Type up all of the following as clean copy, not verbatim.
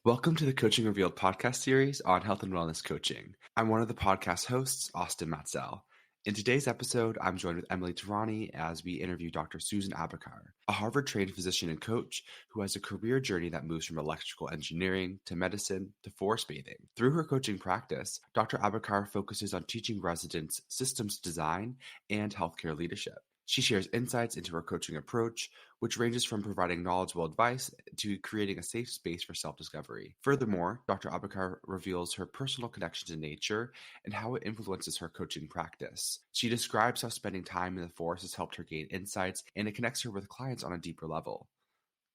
Welcome to the Coaching Revealed podcast series on health and wellness coaching. I'm one of the podcast hosts, Austin Matzelle. In today's episode, I'm joined with Emily Terrani as we interview Dr. Susan Abookire, a Harvard-trained physician and coach who has a career journey that moves from electrical engineering to medicine to forest bathing. Through her coaching practice, Dr. Abookire focuses on teaching residents systems design and healthcare leadership. She shares insights into her coaching approach, which ranges from providing knowledgeable advice to creating a safe space for self-discovery. Furthermore, Dr. Abookire reveals her personal connection to nature and how it influences her coaching practice. She describes how spending time in the forest has helped her gain insights, and it connects her with clients on a deeper level.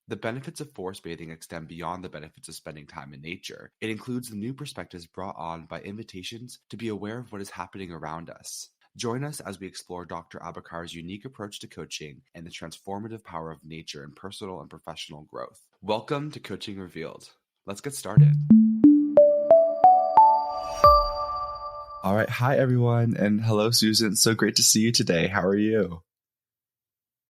The benefits of forest bathing extend beyond the benefits of spending time in nature. It includes the new perspectives brought on by invitations to be aware of what is happening around us. Join us as we explore Dr. Abookire's unique approach to coaching and the transformative power of nature in personal and professional growth. Welcome to Coaching Revealed. Let's get started. All right. Hi, everyone. And hello, Susan. So great to see you today. How are you?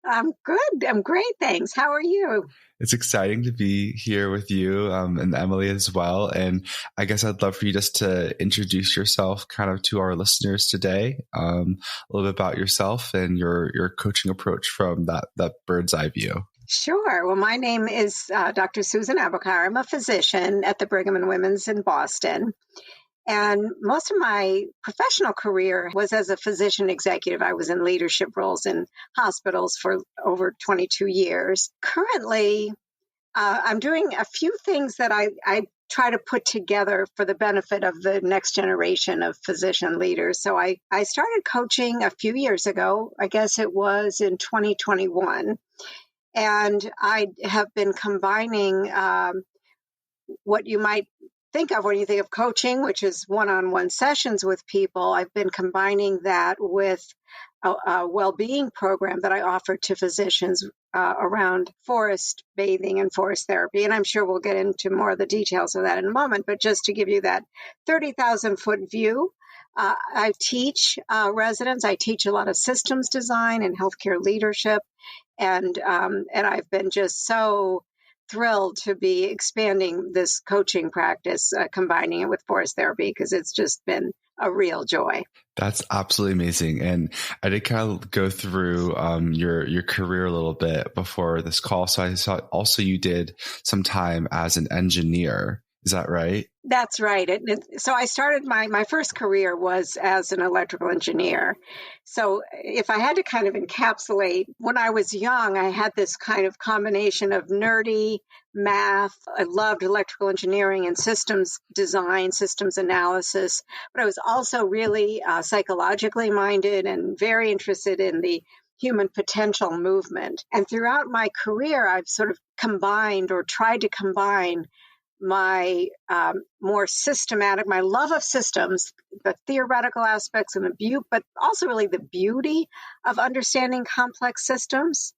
I'm good. I'm great. Thanks. How are you? It's exciting to be here with you and Emily as well. And I guess I'd love for you just to introduce yourself kind of to our listeners today, a little bit about yourself and your coaching approach from that bird's eye view. Sure. Well, my name is Dr. Susan Abookire. I'm a physician at the Brigham and Women's in Boston. And most of my professional career was as a physician executive. I was in leadership roles in hospitals for over 22 years. Currently, I'm doing a few things that I try to put together for the benefit of the next generation of physician leaders. So I started coaching a few years ago. I guess it was in 2021. And I have been combining what you might think of when you think of coaching, which is one-on-one sessions with people. I've been combining that with a well-being program that I offer to physicians around forest bathing and forest therapy. And I'm sure we'll get into more of the details of that in a moment. But just to give you that 30,000-foot view, I teach residents. I teach a lot of systems design and healthcare leadership. And I've been just so thrilled to be expanding this coaching practice, combining it with forest therapy, because it's just been a real joy. That's absolutely amazing. And I did kind of go through your career a little bit before this call. So I saw also you did some time as an engineer. Is that right? That's right. So I started my first career was as an electrical engineer. So if I had to kind of encapsulate, when I was young, I had this kind of combination of nerdy math. I loved electrical engineering and systems design, systems analysis, but I was also really psychologically minded and very interested in the human potential movement. And throughout my career, I've sort of combined or tried to combine my more systematic, my love of systems, the theoretical aspects and but also really the beauty of understanding complex systems.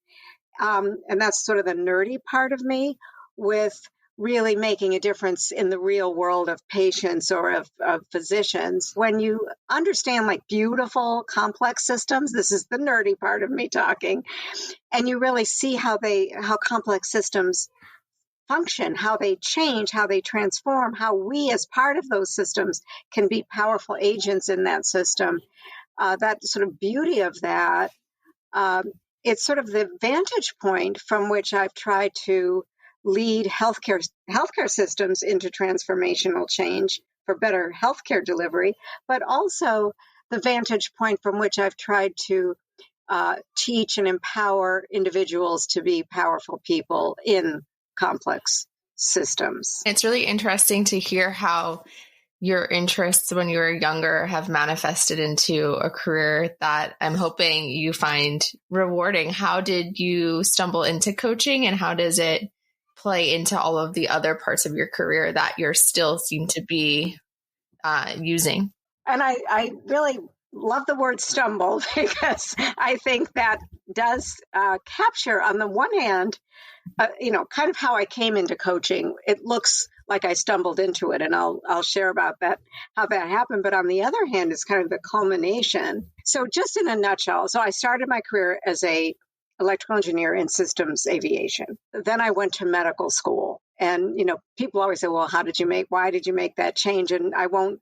And that's sort of the nerdy part of me, with really making a difference in the real world of patients or of physicians. When you understand like beautiful, complex systems, this is the nerdy part of me talking, and you really see how complex systems function, how they change, how they transform, how we as part of those systems can be powerful agents in that system. That sort of beauty of that, it's sort of the vantage point from which I've tried to lead healthcare systems into transformational change for better healthcare delivery, but also the vantage point from which I've tried to teach and empower individuals to be powerful people in complex systems. It's really interesting to hear how your interests when you were younger have manifested into a career that I'm hoping you find rewarding. How did you stumble into coaching, and how does it play into all of the other parts of your career that you still seem to be using? And I really love the word stumble, because I think that does capture, on the one hand, kind of how I came into coaching. It looks like I stumbled into it, and I'll share about that, how that happened. But on the other hand, it's kind of the culmination. So just in a nutshell, so I started my career as a electrical engineer in systems aviation. Then I went to medical school. And, people always say, well, why did you make that change? And I won't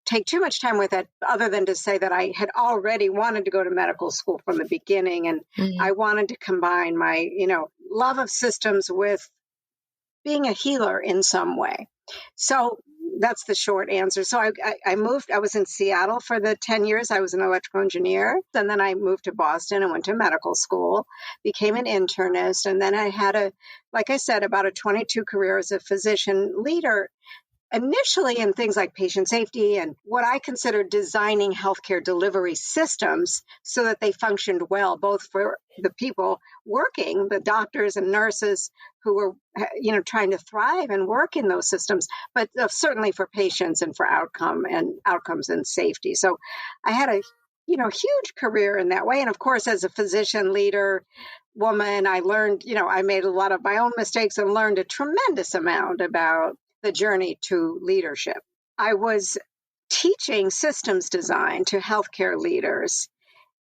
take too much time with it other than to say that I had already wanted to go to medical school from the beginning. And I wanted to combine my, love of systems with being a healer in some way. So that's the short answer. So I moved, I was in Seattle for the 10 years. I was an electrical engineer. And then I moved to Boston and went to medical school, became an internist. And then I had like I said, about a 22 career as a physician leader, initially in things like patient safety and what I consider designing healthcare delivery systems so that they functioned well, both for the people working, the doctors and nurses who were, trying to thrive and work in those systems, but certainly for patients and for outcomes and safety. So I had a, huge career in that way. And of course, as a physician leader, woman, I learned, I made a lot of my own mistakes and learned a tremendous amount about the journey to leadership. I was teaching systems design to healthcare leaders,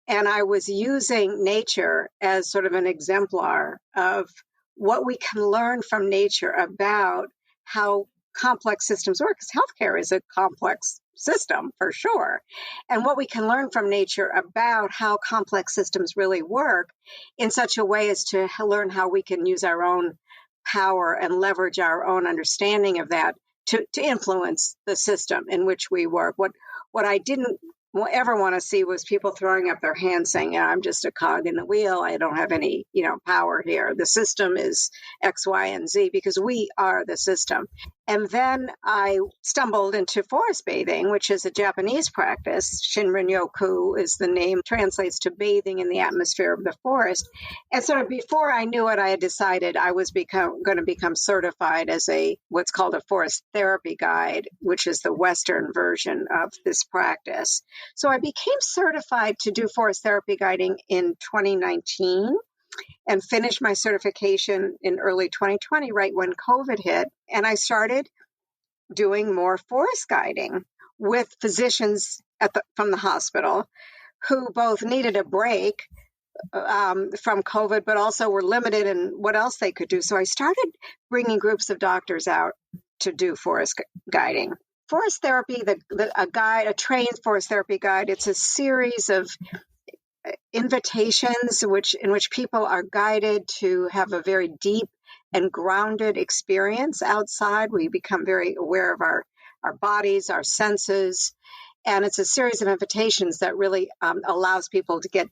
and I was using nature as sort of an exemplar of what we can learn from nature about how complex systems work, because healthcare is a complex system for sure. And what we can learn from nature about how complex systems really work in such a way as to learn how we can use our own power and leverage our own understanding of that to influence the system in which we work. What I didn't ever want to see was people throwing up their hands saying, I'm just a cog in the wheel. I don't have any, power here. The system is X, Y, and Z, because we are the system. And then I stumbled into forest bathing, which is a Japanese practice. Shinrin-yoku is the name, translates to bathing in the atmosphere of the forest. And sort of before I knew it, I had decided I was going to become certified as what's called a forest therapy guide, which is the Western version of this practice. So I became certified to do forest therapy guiding in 2019. And finished my certification in early 2020, right when COVID hit. And I started doing more forest guiding with physicians from the hospital who both needed a break from COVID, but also were limited in what else they could do. So I started bringing groups of doctors out to do forest guiding. Forest therapy, a trained forest therapy guide, it's a series of invitations in which people are guided to have a very deep and grounded experience outside. We become very aware of our bodies, our senses, and it's a series of invitations that really allows people to get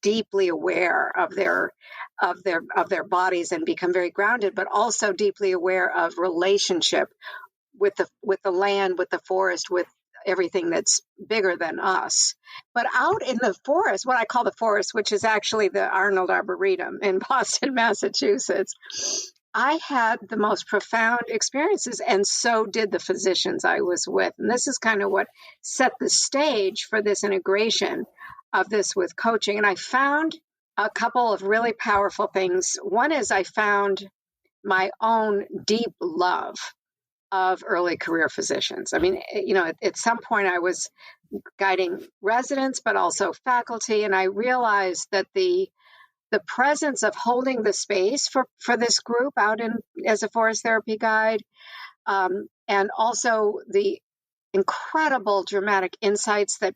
deeply aware of their bodies and become very grounded, but also deeply aware of relationship with the land, with the forest, with everything that's bigger than us. But out in the forest, what I call the forest, which is actually the Arnold Arboretum in Boston, Massachusetts, I had the most profound experiences, and so did the physicians I was with. And this is kind of what set the stage for this integration of this with coaching. And I found a couple of really powerful things. One is I found my own deep love of early career physicians. I mean, at some point I was guiding residents, but also faculty, and I realized that the presence of holding the space for this group out as a forest therapy guide, and also the incredible dramatic insights that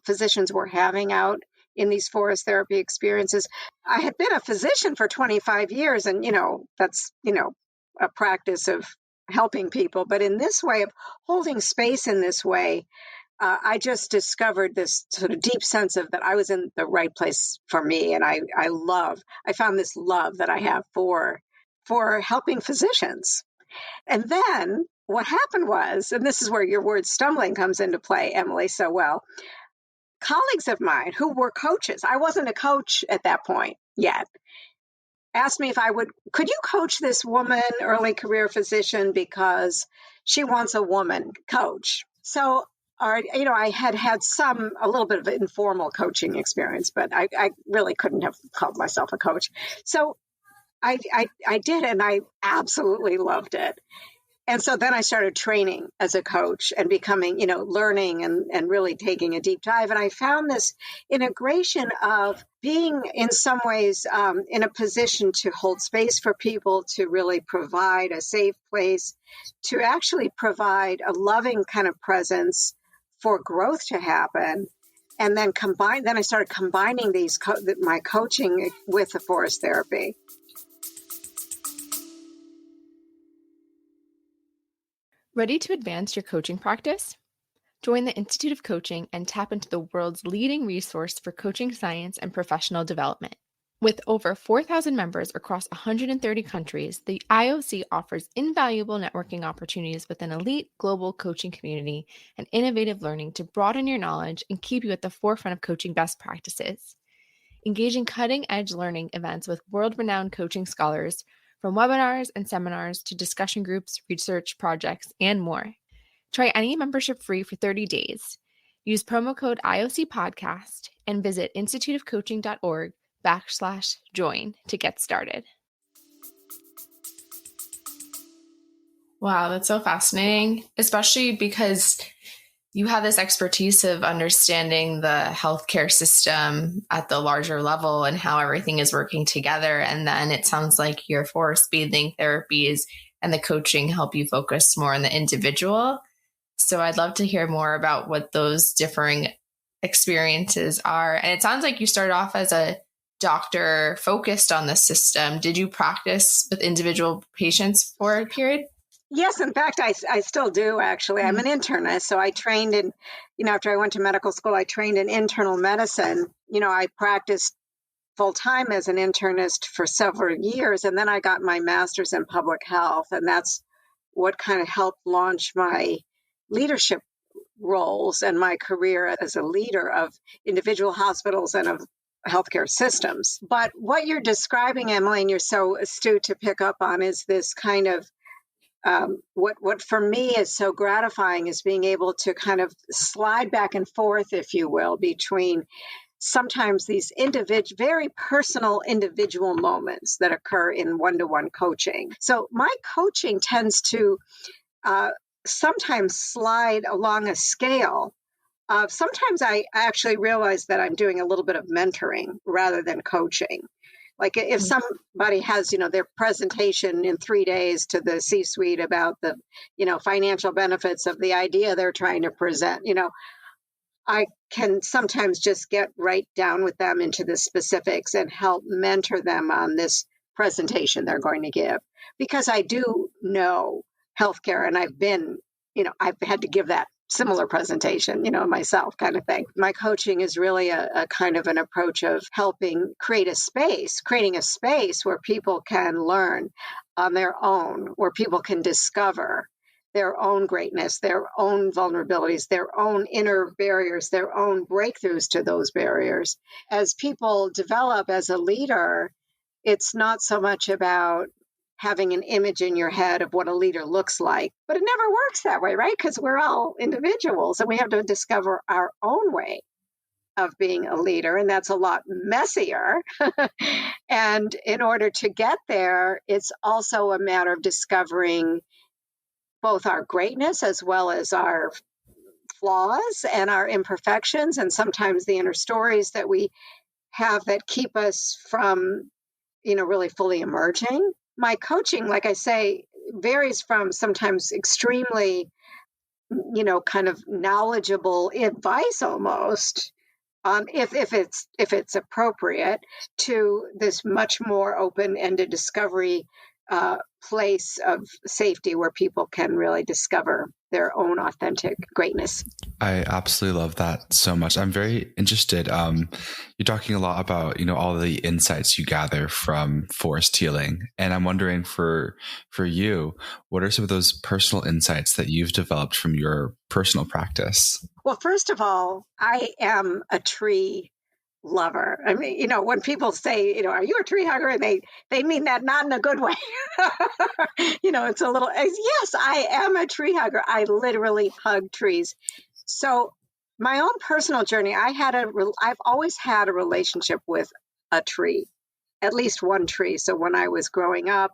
physicians were having out in these forest therapy experiences. I had been a physician for 25 years, and that's a practice of helping people. But in this way of holding space in this way, I just discovered this sort of deep sense of that I was in the right place for me. And I found this love that I have for helping physicians. And then what happened was, and this is where your word stumbling comes into play, Emily, so well, colleagues of mine who were coaches, I wasn't a coach at that point yet, asked me if could you coach this woman, early career physician, because she wants a woman coach. So, I had a little bit of informal coaching experience, but I really couldn't have called myself a coach. So I did, and I absolutely loved it. And so then I started training as a coach and becoming, learning and really taking a deep dive. And I found this integration of being in some ways in a position to hold space for people, to really provide a safe place, to actually provide a loving kind of presence for growth to happen. And then I started combining my coaching with the forest therapy. Ready to advance your coaching practice? Join the Institute of Coaching and tap into the world's leading resource for coaching science and professional development. With over 4,000 members across 130 countries, the IOC offers invaluable networking opportunities with an elite global coaching community and innovative learning to broaden your knowledge and keep you at the forefront of coaching best practices. Engage in cutting-edge learning events with world-renowned coaching scholars, from webinars and seminars to discussion groups, research projects, and more. Try any membership free for 30 days. Use promo code IOC Podcast and visit instituteofcoaching.org/join to get started. Wow, that's so fascinating, especially because you have this expertise of understanding the healthcare system at the larger level and how everything is working together. And then it sounds like your forest bathing therapies and the coaching help you focus more on the individual. So I'd love to hear more about what those differing experiences are. And it sounds like you started off as a doctor focused on the system. Did you practice with individual patients for a period? Yes, in fact, I still do, actually. I'm an internist. So I trained in, after I went to medical school, I trained in internal medicine. I practiced full time as an internist for several years. And then I got my master's in public health. And that's what kind of helped launch my leadership roles and my career as a leader of individual hospitals and of healthcare systems. But what you're describing, Emily, and you're so astute to pick up on, is this kind of what for me is so gratifying is being able to kind of slide back and forth, if you will, between sometimes these very personal individual moments that occur in one-to-one coaching. So my coaching tends to sometimes slide along a scale of, sometimes I actually realize that I'm doing a little bit of mentoring rather than coaching. Like if somebody has, their presentation in 3 days to the C-suite about the, financial benefits of the idea they're trying to present, I can sometimes just get right down with them into the specifics and help mentor them on this presentation they're going to give. Because I do know healthcare, and I've been, I've had to give that similar presentation, myself, kind of thing. My coaching is really a kind of an approach of helping creating a space where people can learn on their own, where people can discover their own greatness, their own vulnerabilities, their own inner barriers, their own breakthroughs to those barriers. As people develop as a leader, it's not so much about having an image in your head of what a leader looks like. But it never works that way, right? Because we're all individuals and we have to discover our own way of being a leader. And that's a lot messier. And in order to get there, it's also a matter of discovering both our greatness as well as our flaws and our imperfections, and sometimes the inner stories that we have that keep us from, really fully emerging. My coaching, like I say, varies from sometimes extremely, kind of knowledgeable advice almost, if it's appropriate, to this much more open-ended discovery place of safety where people can really discover their own authentic greatness. I absolutely love that so much. I'm very interested. You're talking a lot about, all the insights you gather from forest healing. And I'm wondering for you, what are some of those personal insights that you've developed from your personal practice? Well, first of all, I am a tree lover. I mean, when people say, are you a tree hugger? And they mean that not in a good way. It's a little, yes, I am a tree hugger. I literally hug trees. So my own personal journey, I've always had a relationship with a tree, at least one tree. So when I was growing up,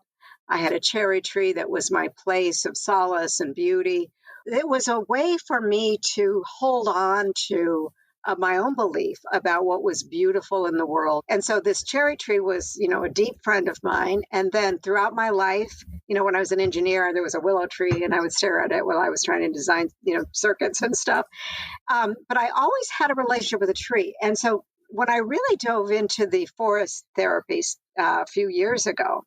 I had a cherry tree that was my place of solace and beauty. It was a way for me to hold on to my own belief about what was beautiful in the world. And so this cherry tree was, a deep friend of mine. And then throughout my life, when I was an engineer, there was a willow tree and I would stare at it while I was trying to design, circuits and stuff. But I always had a relationship with a tree. And so when I really dove into the forest therapy a few years ago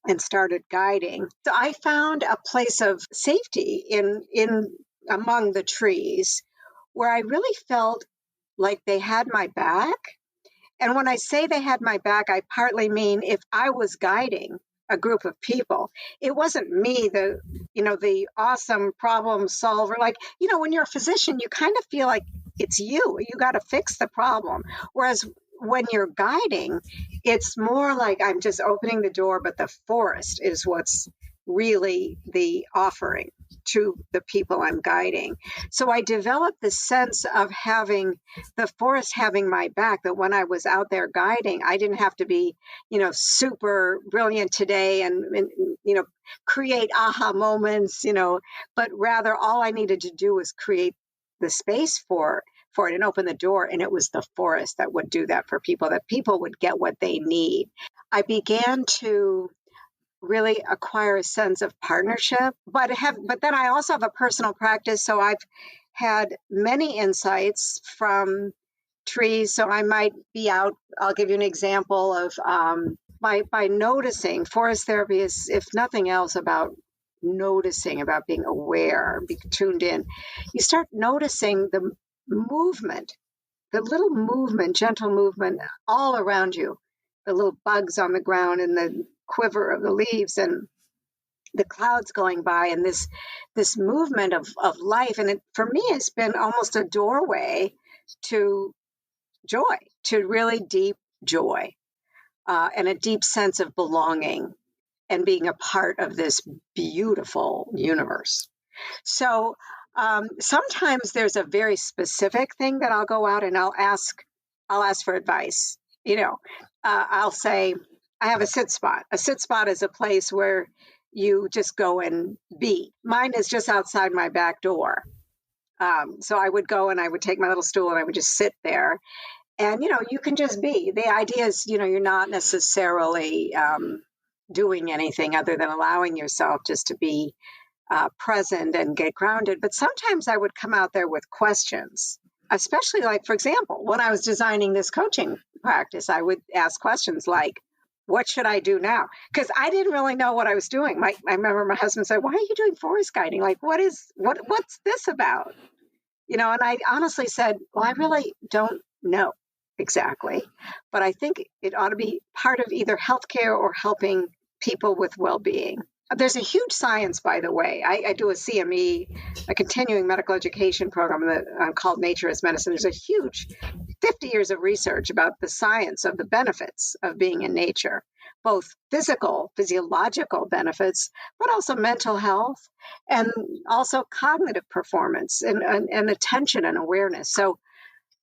and started guiding, so I found a place of safety in among the trees where I really felt like they had my back. And when I say they had my back, I partly mean if I was guiding a group of people, it wasn't me, the awesome problem solver. Like, when you're a physician, you kind of feel like it's you got to fix the problem. Whereas when you're guiding, it's more like I'm just opening the door, but the forest is what's really the offering to the people I'm guiding. So I developed this sense of having the forest having my back, that when I was out there guiding, I didn't have to be, super brilliant today and create aha moments, but rather all I needed to do was create the space for it and open the door. And it was the forest that would do that for people, that people would get what they need. I began to really acquire a sense of partnership, but then I also have a personal practice. So I've had many insights from trees. So I might be out. I'll give you an example of by noticing. Forest therapy is, if nothing else, about noticing, about being aware, being tuned in. You start noticing the movement, the little movement, gentle movement all around you, the little bugs on the ground and the quiver of the leaves and the clouds going by, and this movement of life. And it, for me, has been almost a doorway to joy, to really deep joy, and a deep sense of belonging and being a part of this beautiful universe. So sometimes there's a very specific thing that I'll go out and I'll ask for advice. I'll say, I have a sit spot. A sit spot is a place where you just go and be. Mine is just outside my back door. So I would go and I would take my little stool and I would just sit there. And, you can just be. The idea is, you're not necessarily doing anything other than allowing yourself just to be present and get grounded. But sometimes I would come out there with questions, especially like, for example, when I was designing this coaching practice, I would ask questions like, what should I do now? Because I didn't really know what I was doing. I remember my husband said, why are you doing forest guiding? Like, what's this about? And I honestly said, well, I really don't know exactly, but I think it ought to be part of either healthcare or helping people with well-being. There's a huge science, by the way. I do a CME, a continuing medical education program called Nature as Medicine. There's a huge 50 years of research about the science of the benefits of being in nature, both physiological benefits, but also mental health and also cognitive performance and attention and awareness. So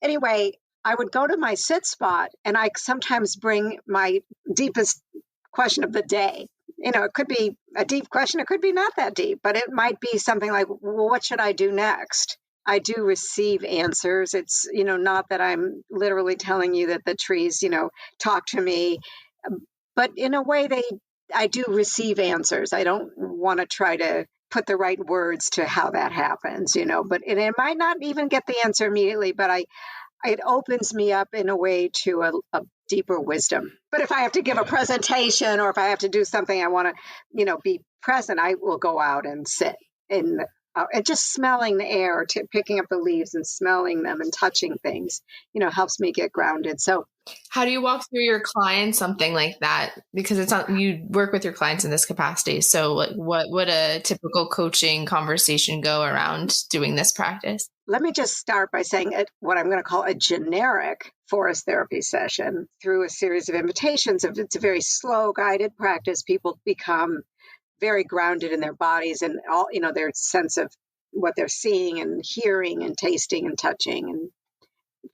anyway, I would go to my sit spot and I sometimes bring my deepest question of the day. It could be a deep question. It could be not that deep, but it might be something like, well, what should I do next? I do receive answers. It's, not that I'm literally telling you that the trees, talk to me, but in a way I do receive answers. I don't want to try to put the right words to how that happens, but it might not even get the answer immediately, but it opens me up in a way to a deeper wisdom. But if I have to give a presentation or if I have to do something, I want to, be present, I will go out and sit and just smelling the air, picking up the leaves and smelling them and touching things, helps me get grounded. So how do you walk through your clients something like that? Because it's not, you work with your clients in this capacity. So like, what would a typical coaching conversation go around doing this practice? Let me just start by saying what I'm going to call a generic forest therapy session through a series of invitations. It's a very slow guided practice. People become very grounded in their bodies and all, their sense of what they're seeing and hearing and tasting and touching and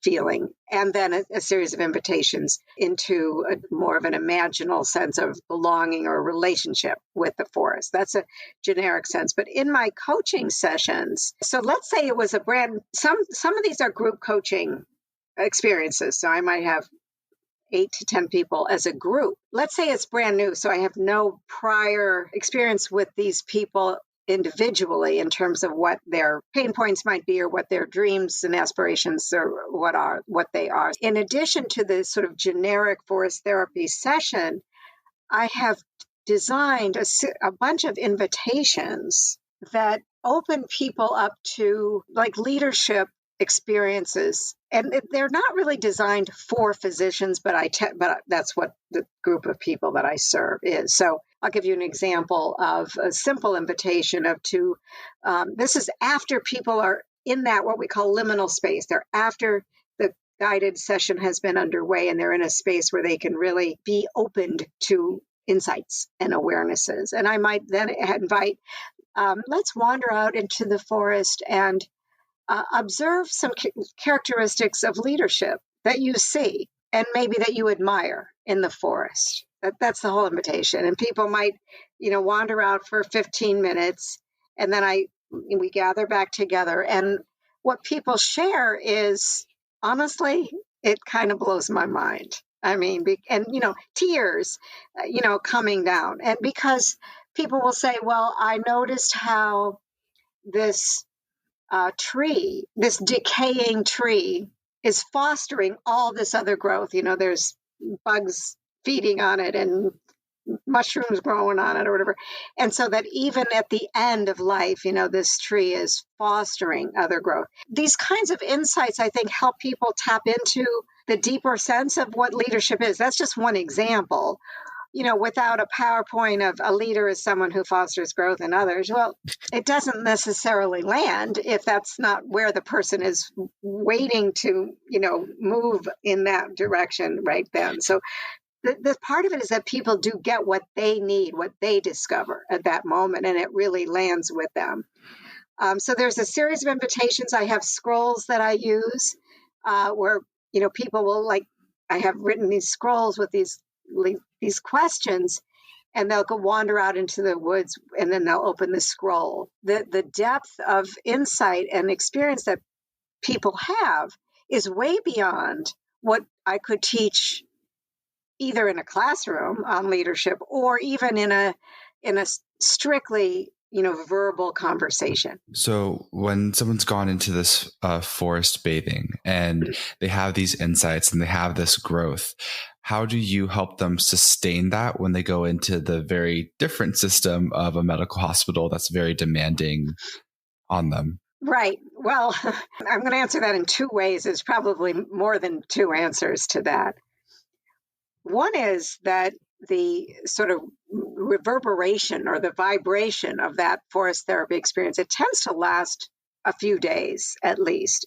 feeling, and then a series of invitations into more of an imaginal sense of belonging or relationship with the forest. That's a generic sense. But in my coaching sessions, so let's say it was some of these are group coaching experiences. So I might have 8 to 10 people as a group. Let's say it's brand new, so I have no prior experience with these people individually in terms of what their pain points might be or what their dreams and aspirations or what they are. In addition to the sort of generic forest therapy session, I have designed a bunch of invitations that open people up to like leadership experiences, and they're not really designed for physicians, but that's what the group of people that I serve is. So I'll give you an example of a simple invitation this is after people are in that what we call liminal space. They're after the guided session has been underway, and they're in a space where they can really be opened to insights and awarenesses. And I might then invite, let's wander out into the forest and observe some characteristics of leadership that you see and maybe that you admire in the forest. That's the whole invitation. And people might, wander out for 15 minutes, and then we gather back together. And what people share is, honestly, it kind of blows my mind. I mean, tears, coming down. And because people will say, well, I noticed how this this decaying tree is fostering all this other growth. There's bugs feeding on it and mushrooms growing on it or whatever. And so that even at the end of life, this tree is fostering other growth. These kinds of insights, I think, help people tap into the deeper sense of what leadership is. That's just one example. Without a PowerPoint of a leader is someone who fosters growth in others, well, it doesn't necessarily land if that's not where the person is waiting to, move in that direction right then. So the part of it is that people do get what they need, what they discover at that moment, and it really lands with them. So there's a series of invitations. I have scrolls that I use where, people will I have written these scrolls with these questions, and they'll go wander out into the woods, and then they'll open the scroll. The depth of insight and experience that people have is way beyond what I could teach either in a classroom on leadership or even in a strictly verbal conversation. So when someone's gone into this forest bathing and they have these insights and they have this growth, how do you help them sustain that when they go into the very different system of a medical hospital that's very demanding on them? Right. Well, I'm going to answer that in 2 ways. There's probably more than 2 answers to that. One is that the sort of reverberation or the vibration of that forest therapy experience, it tends to last a few days at least.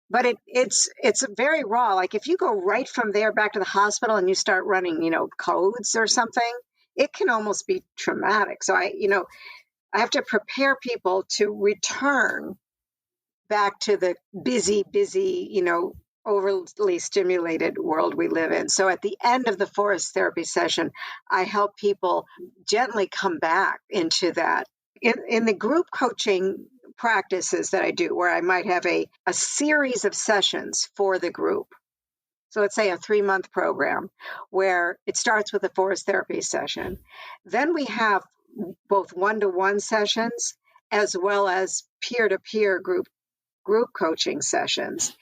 But it's very raw. Like if you go right from there back to the hospital and you start running, codes or something, it can almost be traumatic. So I have to prepare people to return back to the busy, overly stimulated world we live in. So at the end of the forest therapy session, I help people gently come back into that. In the group coaching practices that I do, where I might have a series of sessions for the group. So let's say a 3-month program where it starts with a forest therapy session. Then we have both one-to-one sessions as well as peer-to-peer group coaching sessions.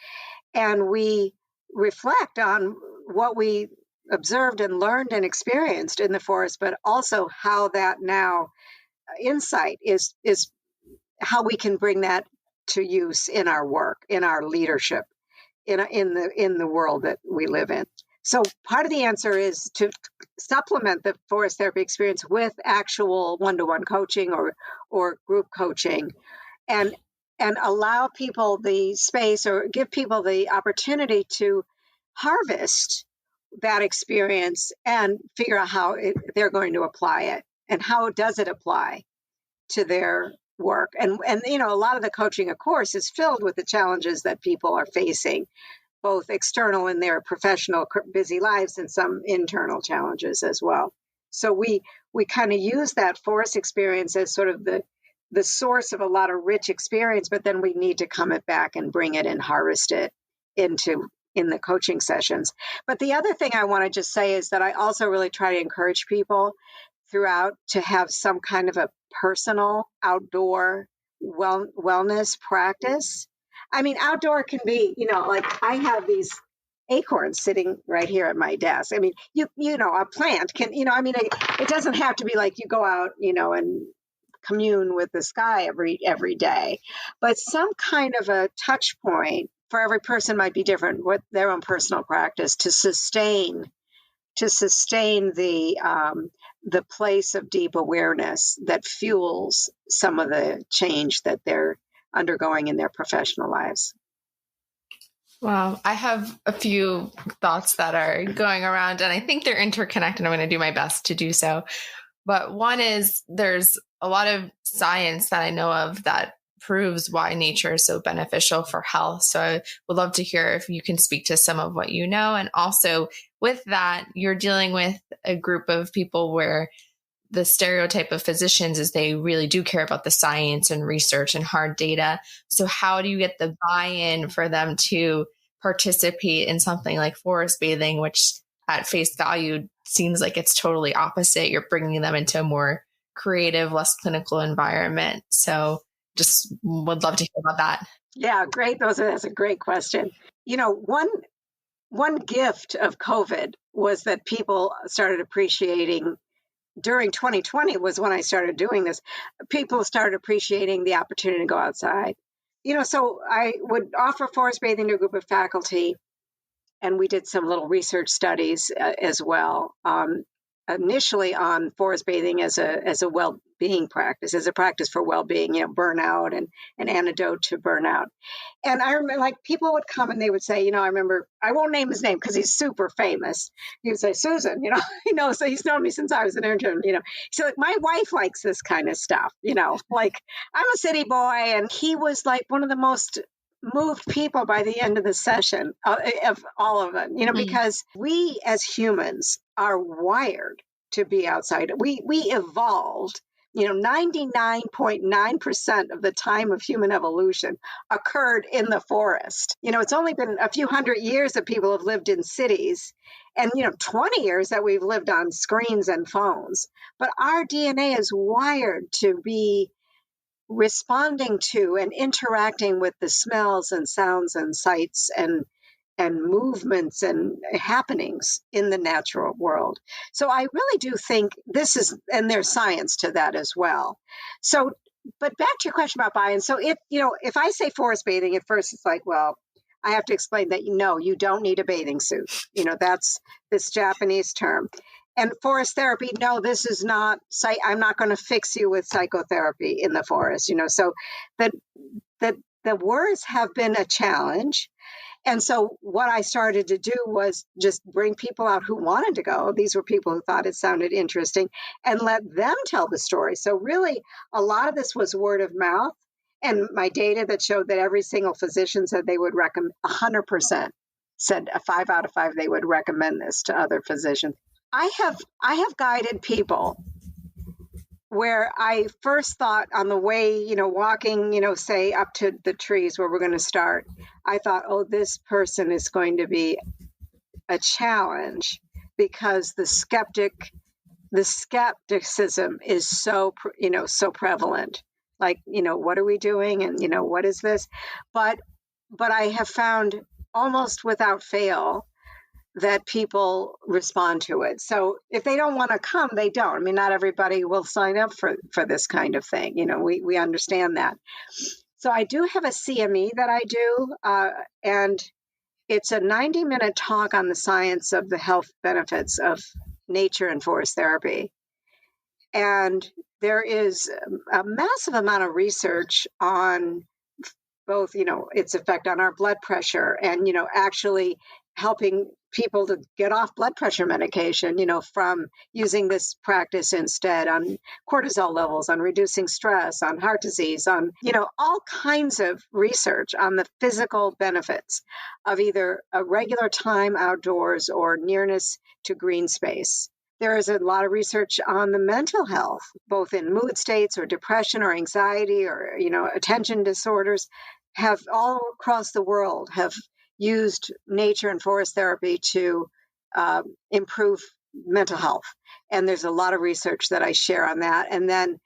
And we reflect on what we observed and learned and experienced in the forest, but also how that now insight is how we can bring that to use in our work, in our leadership, in the world that we live in. So part of the answer is to supplement the forest therapy experience with actual one-to-one coaching or group coaching, and allow people the space or give people the opportunity to harvest that experience and figure out how they're going to apply it and how does it apply to their work. And a lot of the coaching, of course, is filled with the challenges that people are facing, both external in their professional busy lives and some internal challenges as well. So we kind of use that forest experience as sort of the source of a lot of rich experience, but then we need to come it back and bring it and harvest it in the coaching sessions. But the other thing I want to just say is that I also really try to encourage people throughout to have some kind of a personal outdoor wellness practice. I mean, outdoor can be, like I have these acorns sitting right here at my desk. I mean, a plant can, it doesn't have to be like you go out, and commune with the sky every day, but some kind of a touch point for every person might be different with their own personal practice to sustain the place of deep awareness that fuels some of the change that they're undergoing in their professional lives. Wow. I have a few thoughts that are going around, and I think they're interconnected. I'm going to do my best to do so. But one is there's a lot of science that I know of that proves why nature is so beneficial for health. So I would love to hear if you can speak to some of what you know. And also with that, you're dealing with a group of people where the stereotype of physicians is they really do care about the science and research and hard data. So how do you get the buy-in for them to participate in something like forest bathing, which at face value seems like it's totally opposite? You're bringing them into a more creative, less clinical environment. So just would love to hear about that. Yeah, great. That's a great question. One gift of COVID was that people started appreciating. During 2020 was when I started doing this. People started appreciating the opportunity to go outside. So I would offer forest bathing to a group of faculty, and we did some little research studies as well. Initially on forest bathing as a well-being practice, as a practice for well-being, burnout and an antidote to burnout. And I remember, like, people would come and they would say, I remember, I won't name his name because he's super famous. He would say, Susan, so he's known me since I was an intern, So like, my wife likes this kind of stuff, like I'm a city boy. And he was like one of the most moved people by the end of the session of all of them, because we as humans are wired to be outside. We evolved, 99.9% of the time of human evolution occurred in the forest. It's only been a few hundred years that people have lived in cities and, 20 years that we've lived on screens and phones. But our DNA is wired to be responding to and interacting with the smells and sounds and sights and movements and happenings in the natural world. So I really do think and there's science to that as well. So, but back to your question about buy-in. So if I say forest bathing, at first it's like, well, I have to explain that, you don't need a bathing suit. That's this Japanese term. And forest therapy, no, this is not, I'm not going to fix you with psychotherapy in the forest, so that the words have been a challenge. And so what I started to do was just bring people out who wanted to go. These were people who thought it sounded interesting and let them tell the story. So really, a lot of this was word of mouth. And my data that showed that every single physician said they would recommend, 100% said a 5 out of 5, they would recommend this to other physicians. I have guided people where I first thought on the way, walking, say up to the trees where we're going to start, I thought, oh, this person is going to be a challenge because the skepticism is so prevalent. Like, what are we doing? And, what is this? But I have found almost without fail that people respond to it. So if they don't want to come, they don't. I mean, not everybody will sign up for this kind of thing. We understand that. So I do have a CME that I do, and it's a 90-minute talk on the science of the health benefits of nature and forest therapy. And there is a massive amount of research on both, its effect on our blood pressure and, actually helping people to get off blood pressure medication, from using this practice instead, on cortisol levels, on reducing stress, on heart disease, on, all kinds of research on the physical benefits of either a regular time outdoors or nearness to green space. There is a lot of research on the mental health, both in mood states or depression or anxiety or, attention disorders, have all across the world have used nature and forest therapy to improve mental health. And there's a lot of research that I share on that. And then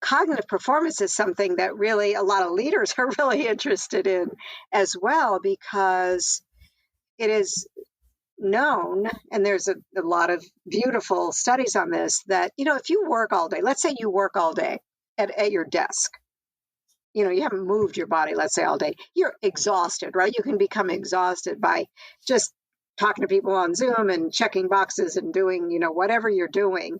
cognitive performance is something that really a lot of leaders are really interested in as well, because it is known, and there's a lot of beautiful studies on this, that, if you work all day, let's say you work all day at your desk, you haven't moved your body, let's say all day, you're exhausted, right? You can become exhausted by just talking to people on Zoom and checking boxes and doing, whatever you're doing.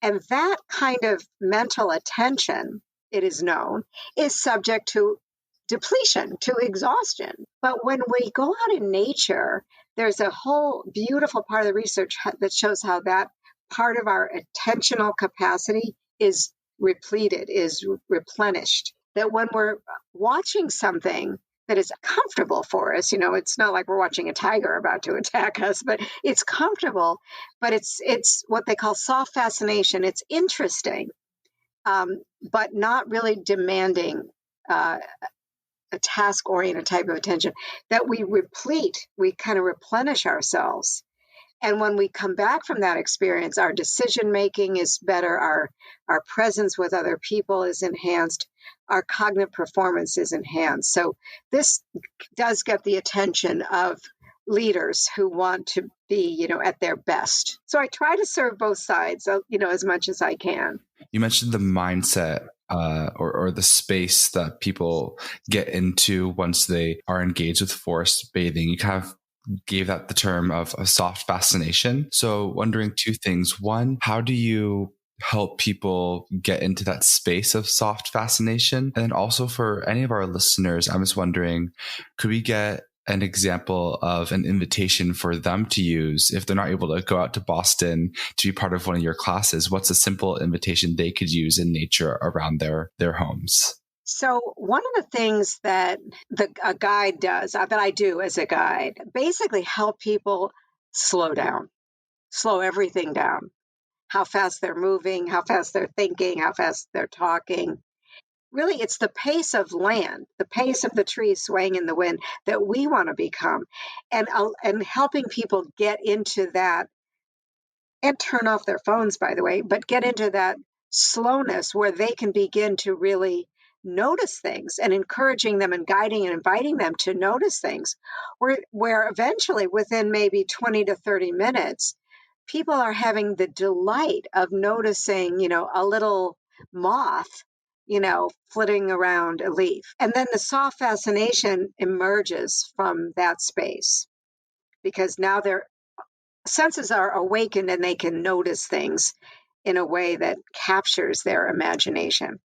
And that kind of mental attention, it is known, is subject to depletion, to exhaustion. But when we go out in nature, there's a whole beautiful part of the research that shows how that part of our attentional capacity is repleted, is replenished. That when we're watching something that is comfortable for us, it's not like we're watching a tiger about to attack us, but it's comfortable, but it's what they call soft fascination. It's interesting, but not really demanding a task-oriented type of attention, that we kind of replenish ourselves. And when we come back from that experience, our decision-making is better, our presence with other people is enhanced, our cognitive performance is enhanced. So this does get the attention of leaders who want to be, at their best. So I try to serve both sides, as much as I can. You mentioned the mindset or the space that people get into once they are engaged with forest bathing. You kind of gave that the term of a soft fascination. So wondering two things. One, how do you help people get into that space of soft fascination? And then also for any of our listeners, I'm just wondering, could we get an example of an invitation for them to use if they're not able to go out to Boston to be part of one of your classes? What's a simple invitation they could use in nature around their homes? So one of the things that a guide does, that I do as a guide, basically help people slow down, slow everything down, how fast they're moving, how fast they're thinking, how fast they're talking. Really, it's the pace of land, the pace of the trees swaying in the wind that we want to become, and helping people get into that, and turn off their phones, by the way, but get into that slowness where they can begin to really notice things, and encouraging them and guiding and inviting them to notice things, where eventually within maybe 20 to 30 minutes, people are having the delight of noticing, a little moth, flitting around a leaf. And then the soft fascination emerges from that space, because now their senses are awakened and they can notice things in a way that captures their imagination.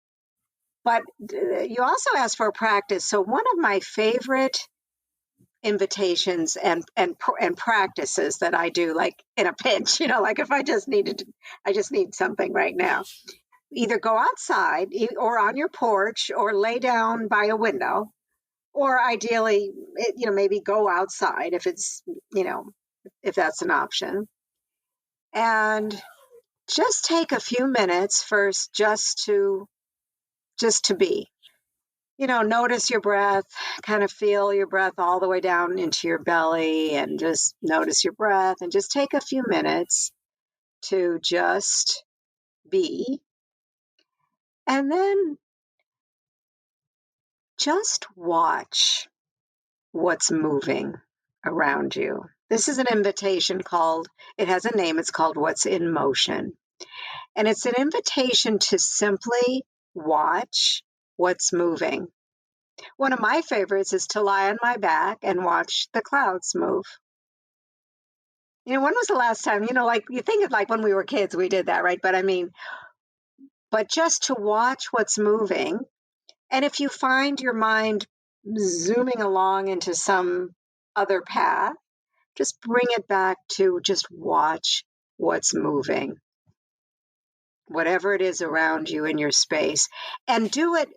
But you also asked for a practice. So one of my favorite invitations and practices that I do, like in a pinch, like if I just need something right now, either go outside or on your porch or lay down by a window, or ideally, maybe go outside if it's, if that's an option, and just take a few minutes first just to be. Notice your breath, kind of feel your breath all the way down into your belly, and just notice your breath, and just take a few minutes to just be. And then just watch what's moving around you. This is an invitation it has a name, it's called What's in Motion. And it's an invitation to simply watch what's moving. One of my favorites is to lie on my back and watch the clouds move. When was the last time, like you think of like when we were kids, we did that, right? But just to watch what's moving. And if you find your mind zooming along into some other path, just bring it back to just watch what's moving, whatever it is around you in your space, and do it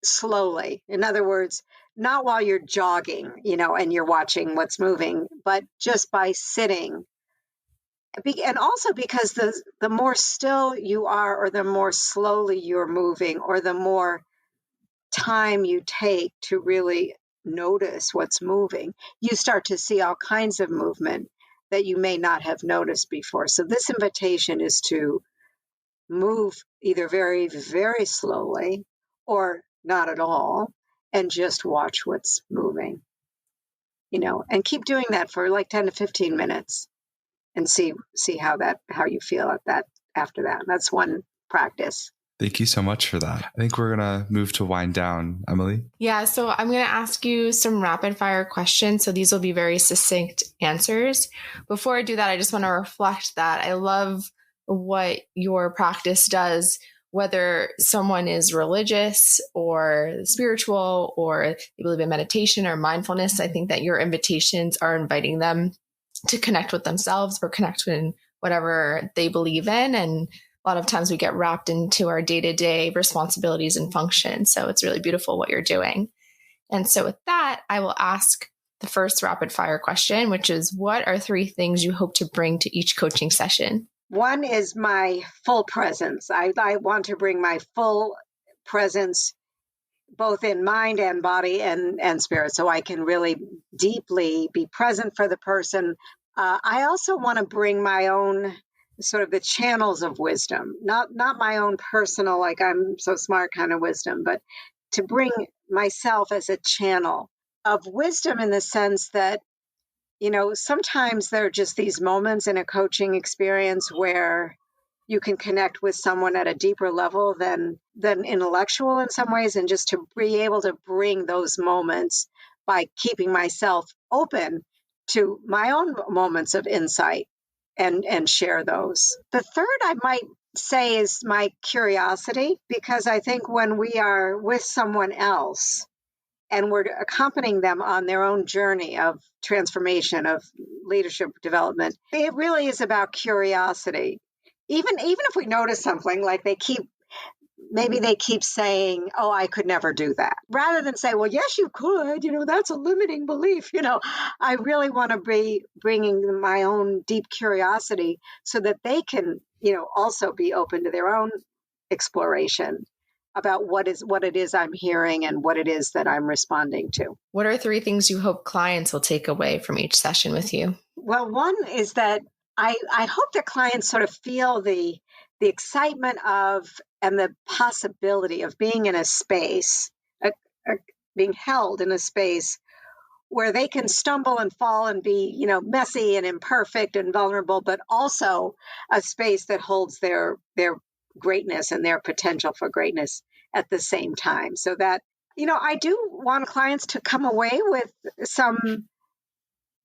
slowly. In other words, not while you're jogging, and you're watching what's moving, but just by sitting. And also because the more still you are, or the more slowly you're moving, or the more time you take to really notice what's moving, you start to see all kinds of movement that you may not have noticed before. So this invitation is to move either very, very slowly or not at all, and just watch what's moving, and keep doing that for like 10 to 15 minutes and see how you feel at that after that. That's one practice. Thank you so much for that. I think we're going to move to wind down. Emily? Yeah, so I'm going to ask you some rapid fire questions. So these will be very succinct answers. Before I do that, I just want to reflect that I love what your practice does, whether someone is religious or spiritual, or they believe in meditation or mindfulness. I think that your invitations are inviting them to connect with themselves or connect with whatever they believe in. And a lot of times we get wrapped into our day-to-day responsibilities and functions. So it's really beautiful what you're doing. And so with that, I will ask the first rapid fire question, which is, what are 3 things you hope to bring to each coaching session? One is my full presence. I want to bring my full presence, both in mind and body and spirit, so I can really deeply be present for the person. I also want to bring my own sort of the channels of wisdom, not my own personal, like I'm so smart kind of wisdom, but to bring myself as a channel of wisdom, in the sense that, sometimes there are just these moments in a coaching experience where you can connect with someone at a deeper level than intellectual in some ways, and just to be able to bring those moments by keeping myself open to my own moments of insight and share those. The third, I might say, is my curiosity, because I think when we are with someone else and we're accompanying them on their own journey of transformation, of leadership development, it really is about curiosity. Even if we notice something, like maybe they keep saying, oh, I could never do that, rather than say, well, yes, you could, that's a limiting belief. I really want to be bringing my own deep curiosity so that they can, also be open to their own exploration about what it is I'm hearing and what it is that I'm responding to. What are 3 things you hope clients will take away from each session with you? Well, one is that I hope that clients sort of feel the excitement of and the possibility of being in a space, being held in a space where they can stumble and fall and be, messy and imperfect and vulnerable, but also a space that holds their greatness and their potential for greatness at the same time. So that, I do want clients to come away with some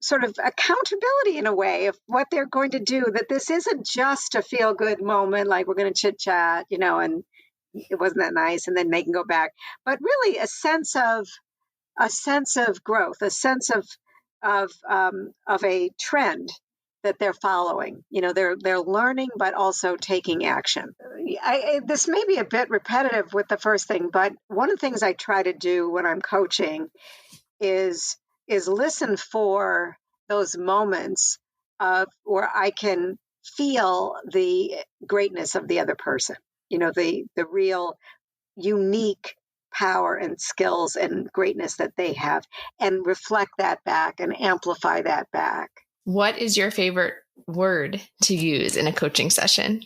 sort of accountability, in a way, of what they're going to do, that this isn't just a feel-good moment, like we're going to chit-chat, and it wasn't that nice, and then they can go back, but really a sense of growth, a sense of a trend that they're following. They're learning, but also taking action. This may be a bit repetitive with the first thing, but one of the things I try to do when I'm coaching is listen for those moments where I can feel the greatness of the other person, the real unique power and skills and greatness that they have, and reflect that back and amplify that back. What is your favorite word to use in a coaching session?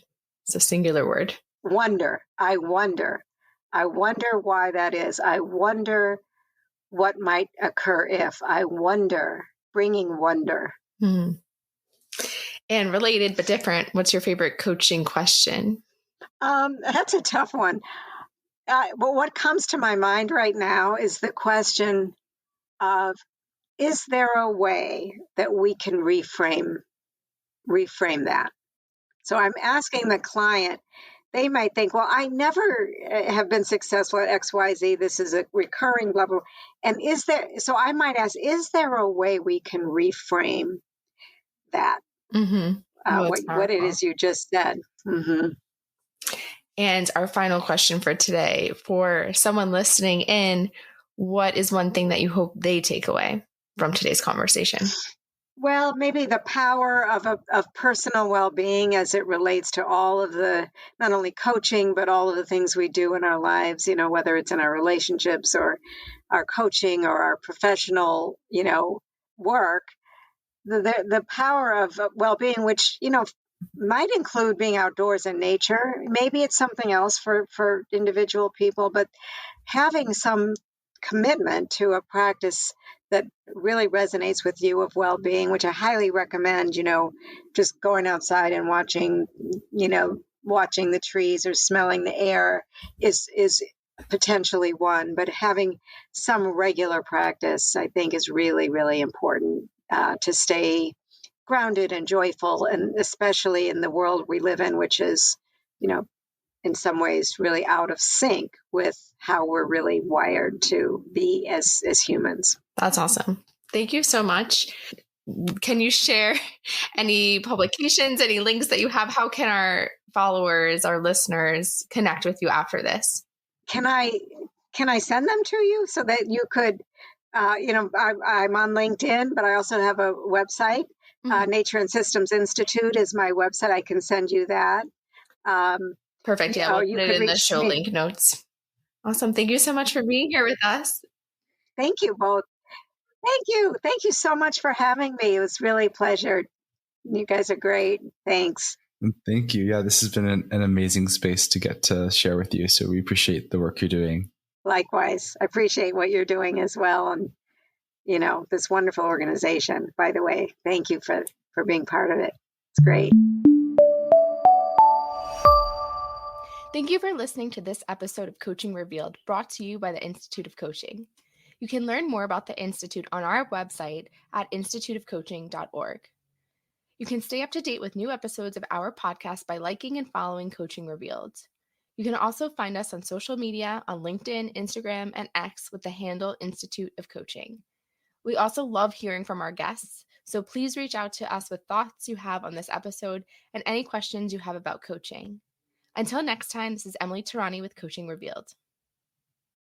It's a singular word. Wonder. I wonder why that is. I wonder what might occur if. I wonder, bringing wonder. Hmm. And related but different, what's your favorite coaching question? That's a tough one. But what comes to my mind right now is the question of, is there a way that we can reframe that? So I'm asking the client, they might think, well, I never have been successful at XYZ. This is a recurring level. And so I might ask, is there a way we can reframe that, what it is you just said. Mm-hmm. And our final question for today, for someone listening in, what is one thing that you hope they take away from today's conversation? Well, maybe the power of personal well-being as it relates to all of the, not only coaching, but all of the things we do in our lives, whether it's in our relationships or our coaching or our professional, work, the power of well-being, which, might include being outdoors in nature. Maybe it's something else for individual people, but having some commitment to a practice that really resonates with you of well-being, which I highly recommend, just going outside and watching the trees or smelling the air is potentially one, but having some regular practice, I think, is really, really important to stay grounded and joyful, and especially in the world we live in, which is, in some ways really out of sync with how we're really wired to be as humans. That's awesome. Thank you so much. Can you share any publications, any links that you have? How can our followers, our listeners connect with you after this? Can I send them to you so that you could, I'm on LinkedIn, but I also have a website. Mm-hmm. Nature and Systems Institute is my website. I can send you that. Perfect. Yeah, we'll put it in the show link notes. Awesome. Thank you so much for being here with us. Thank you both. Thank you. Thank you so much for having me. It was really a pleasure. You guys are great. Thanks. Thank you. Yeah, this has been an amazing space to get to share with you. So we appreciate the work you're doing. Likewise. I appreciate what you're doing as well. And, this wonderful organization, by the way. Thank you for being part of it. It's great. Thank you for listening to this episode of Coaching Revealed, brought to you by the Institute of Coaching. You can learn more about the Institute on our website at instituteofcoaching.org. You can stay up to date with new episodes of our podcast by liking and following Coaching Revealed. You can also find us on social media on LinkedIn, Instagram, and X with the handle Institute of Coaching. We also love hearing from our guests, so please reach out to us with thoughts you have on this episode and any questions you have about coaching. Until next time, this is Emily Terrani with Coaching Revealed.